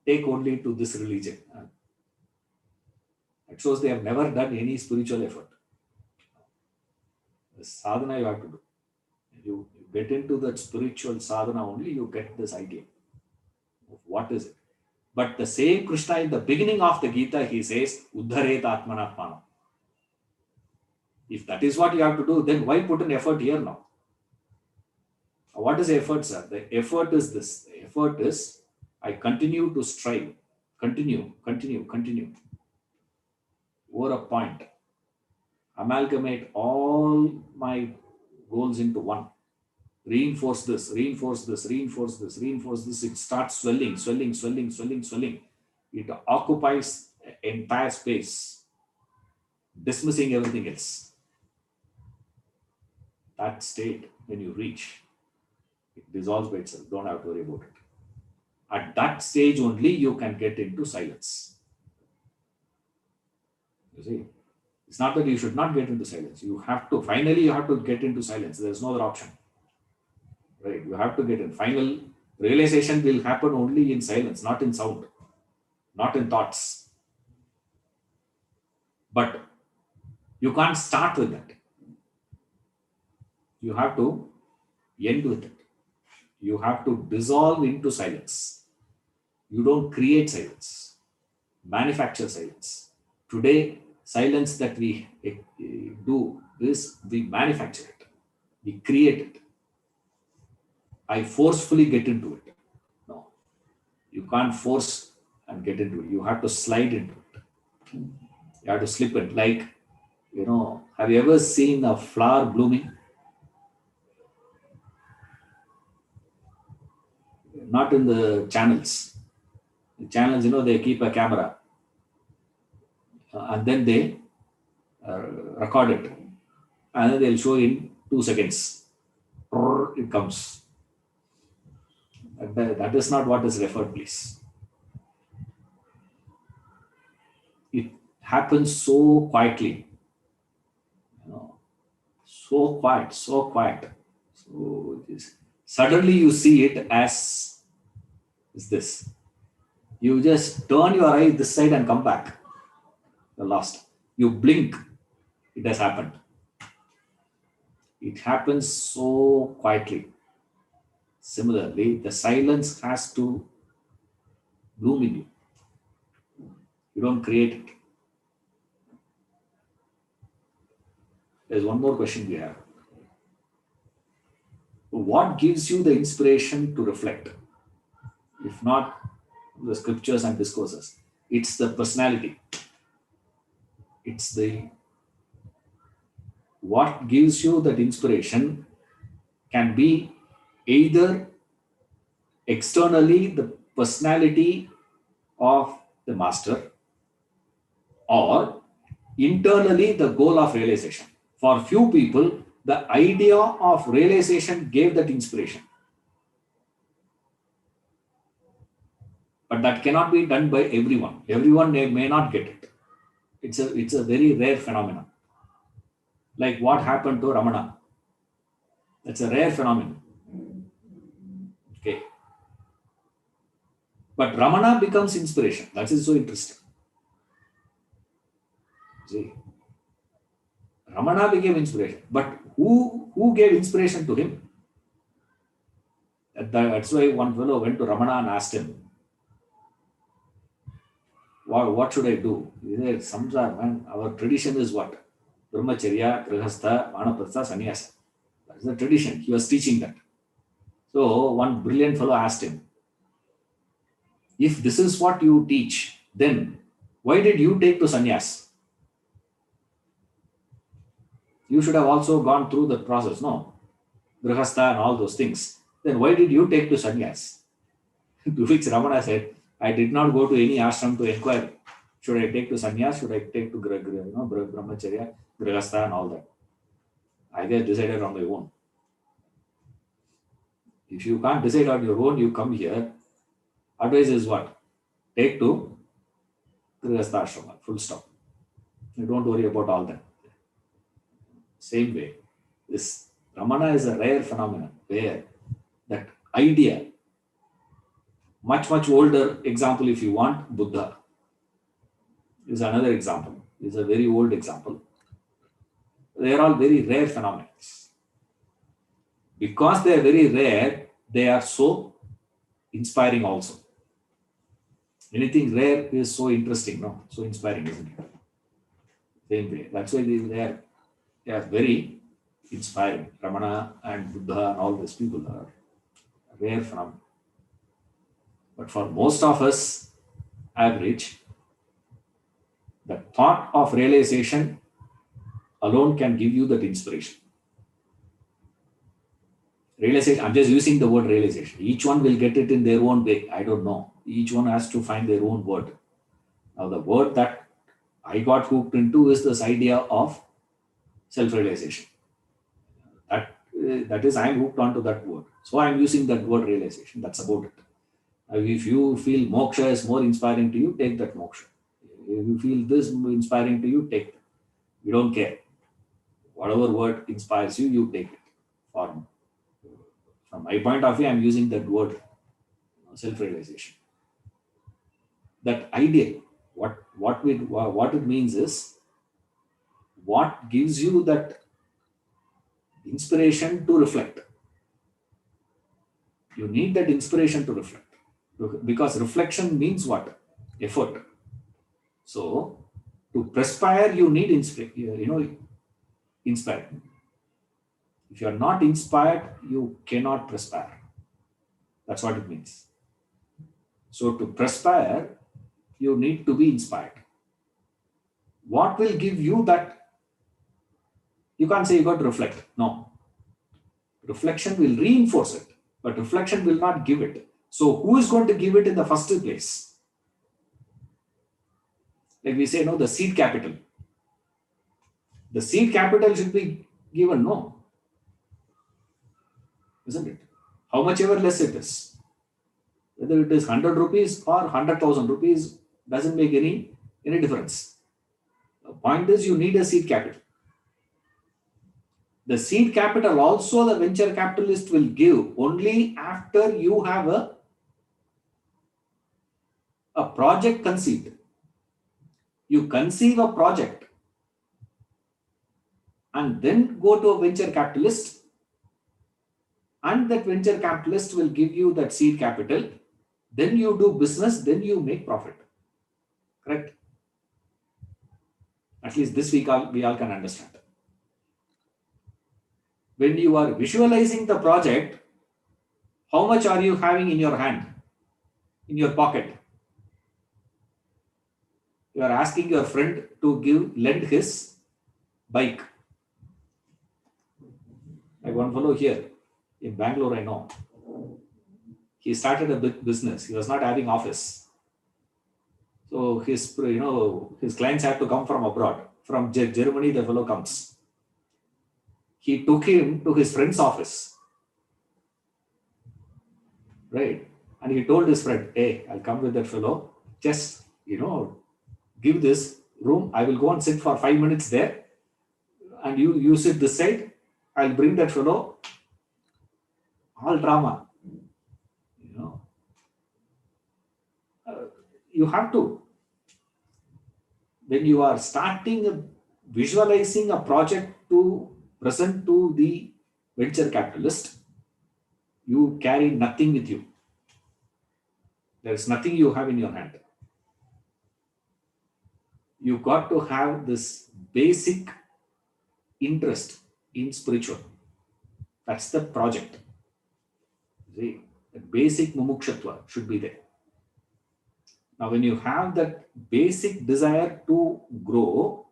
take only to this religion. It shows they have never done any spiritual effort. The sadhana you have to do. You get into that spiritual sadhana only, you get this idea of what is it. But the same Krishna in the beginning of the Gita, he says, Uddharet Atmanatmana. If that is what you have to do, then why put an effort here now? What is effort, sir? The effort is this. The effort is I continue to strive, continue over a point, amalgamate all my goals into one, reinforce this, reinforce this, reinforce this, reinforce this. It starts swelling. It occupies entire space, dismissing everything else. That state, when you reach, it dissolves by itself. Don't have to worry about it. At that stage only, you can get into silence. You see, it's not that you should not get into silence. You have to, finally, you have to get into silence. There's no other option. Right? You have to get in. Final realization will happen only in silence, not in sound, not in thoughts. But you can't start with that. You have to end with it. You have to dissolve into silence. You don't create silence, manufacture silence. Today, silence that we do is we manufacture it, we create it. I forcefully get into it. No, you can't force and get into it. You have to slide into it. You have to slip it. Like, have you ever seen a flower blooming? Not in the channels. The channels, they keep a camera and then they uh, record it. And then they'll show in 2 seconds. It comes. That is not what is referred, please. It happens so quietly. So quiet, so quiet. So suddenly you see it as is this. You just turn your eye this side and come back. You're lost. You blink, it has happened. It happens so quietly. Similarly, the silence has to bloom in you. You don't create it. There's one more question we have. What gives you the inspiration to reflect? If not the scriptures and discourses, it's the personality. It's the what gives you that inspiration can be either externally the personality of the master or internally the goal of realization. For few people, the idea of realization gave that inspiration. But that cannot be done by everyone. Everyone may not get it. It's a very rare phenomenon. Like what happened to Ramana. That's a rare phenomenon. Okay. But Ramana becomes inspiration. That is so interesting. See, Ramana became inspiration. But who gave inspiration to him? That's why one fellow went to Ramana and asked him, what should I do? He said, Samsar, man, our tradition is what? Brahmacharya, Grihastha, Vanaprastha, Sannyasa. That's the tradition. He was teaching that. So one brilliant fellow asked him, if this is what you teach, then why did you take to sannyas? You should have also gone through the process, no? Grihastha and all those things. Then why did you take to sannyas? To which Ramana said, I did not go to any ashram to inquire. Should I take to sannyas? Should I take to brahmacharya, grihastha and all that? I just decided on my own. If you can't decide on your own, you come here. Advice is what? Take to grihastha ashrama, full stop. You don't worry about all that. Same way, this Ramana is a rare phenomenon where that idea, much older example if you want, Buddha is another example. Is a very old example. They are all very rare phenomena. Because they are very rare, they are so inspiring also. Anything rare is so interesting, no? So inspiring, isn't it? Same way. That's why they are very inspiring. Ramana and Buddha and all these people are rare phenomena. But for most of us, average, the thought of realization alone can give you that inspiration. Realization, I'm just using the word realization. Each one will get it in their own way. I don't know. Each one has to find their own word. Now, the word that I got hooked into is this idea of self-realization. That is, I'm hooked onto that word. So I'm using that word realization. That's about it. If you feel moksha is more inspiring to you, take that moksha. If you feel this inspiring to you, take it. You don't care. Whatever word inspires you, you take it. From my point of view, I'm using that word, self-realization. That idea, what it means is, what gives you that inspiration to reflect. You need that inspiration to reflect, because reflection means what? Effort. So to perspire, you need inspire. If you are not inspired, you cannot perspire. That's what it means. So to perspire, you need to be inspired. What will give you that? You can't say you got to reflect. No. Reflection will reinforce it, but reflection will not give it. So who is going to give it in the first place? Like we say, no, the seed capital. The seed capital should be given, no, isn't it? How much ever less it is. Whether it is 100 rupees or 100,000 rupees doesn't make any difference. The point is, you need a seed capital. The seed capital also the venture capitalist will give only after you have a project conceived. You conceive a project and then go to a venture capitalist, and that venture capitalist will give you that seed capital. Then you do business, then you make profit. Correct? At least this we all can understand. When you are visualizing the project, how much are you having in your hand, in your pocket? You are asking your friend to lend his bike. Like one fellow here in Bangalore, I know. He started a big business. He was not having office. So his clients had to come from abroad. From Germany, the fellow comes. He took him to his friend's office. Right? And he told his friend, hey, I'll come with that fellow. Just, give this room. I will go and sit for 5 minutes there. And you sit this side. I'll bring that fellow. All drama. You have to. When you are visualizing a project to present to the venture capitalist, you carry nothing with you. There is nothing you have in your hand. You got to have this basic interest in spiritual. That's the project. See, the basic mumukshatva should be there. Now, when you have that basic desire to grow,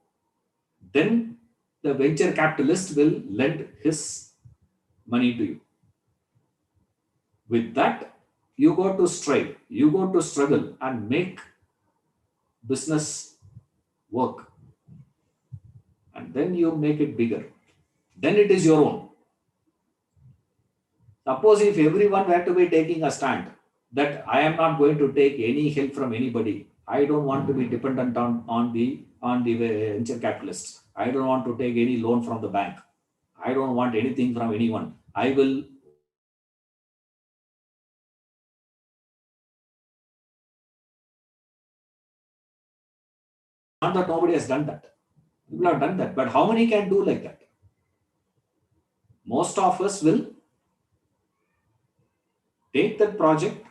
then the venture capitalist will lend his money to you. With that, you go to strive, you go to struggle and make business work. And then you make it bigger. Then it is your own. Suppose if everyone were to be taking a stand that I am not going to take any help from anybody. I don't want to be dependent on the venture capitalists. I don't want to take any loan from the bank. I don't want anything from anyone. I will not that nobody has done that. People have done that. But how many can do like that? Most of us will take that project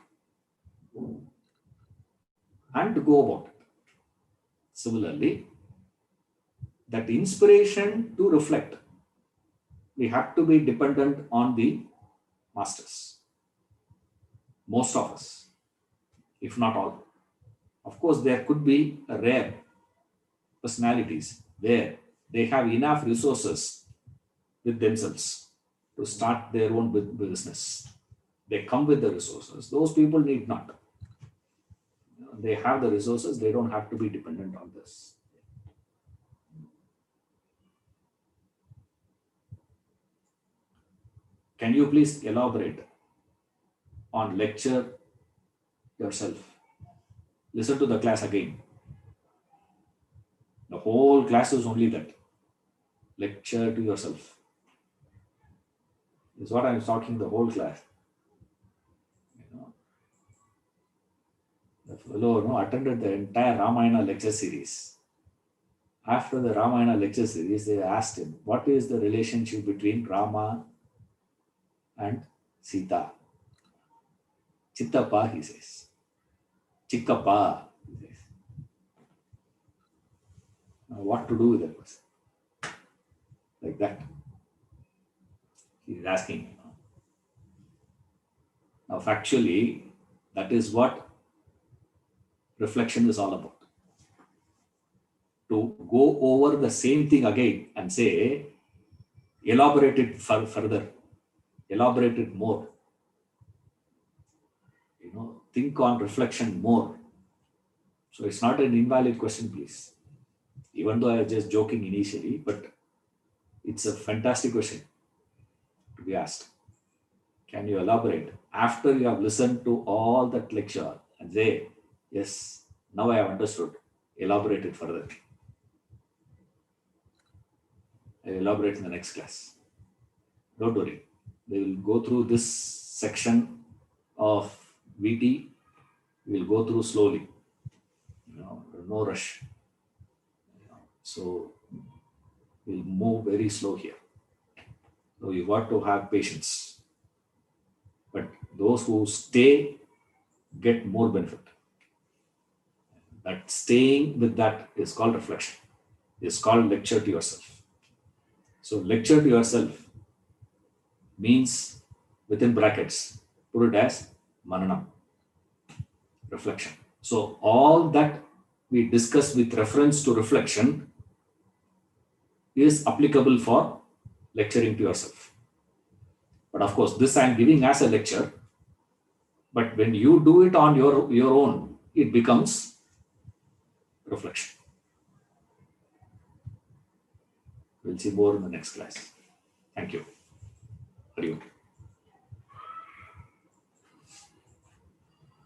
and go about it. Similarly, that inspiration to reflect, we have to be dependent on the masters. Most of us, if not all. Of course, there could be rare personalities where they have enough resources with themselves to start their own business. They come with the resources. Those people need not. They have the resources. They don't have to be dependent on this. Can you please elaborate on lecture yourself? Listen to the class again. The whole class is only that. Lecture to yourself. Is what I'm talking the whole class. You know, the fellow attended the entire Ramayana lecture series. After the Ramayana lecture series, they asked him, what is the relationship between Rama and Sita? Chittappa, he says. Chikkappa, he says. Now, what to do with that person? Like that. He's asking. Now, factually, that is what reflection is all about. To go over the same thing again and say, elaborate it further, elaborate it more. Think on reflection more. So it's not an invalid question, please. Even though I was just joking initially, but it's a fantastic question to be asked. Can you elaborate after you have listened to all that lecture and say, yes, now I have understood. Elaborate it further. I will elaborate in the next class. Don't worry. We will go through this section of VT. We will go through slowly. No rush. So we'll move very slow here. So you got to have patience. But those who stay get more benefit. That staying with that is called reflection. It's called lecture to yourself. So lecture to yourself means, within brackets, put it as mananam, reflection. So all that we discuss with reference to reflection is applicable for lecturing to yourself. But of course, this I am giving as a lecture. But when you do it on your own, it becomes reflection. We'll see more in the next class. Thank you. Hari Om.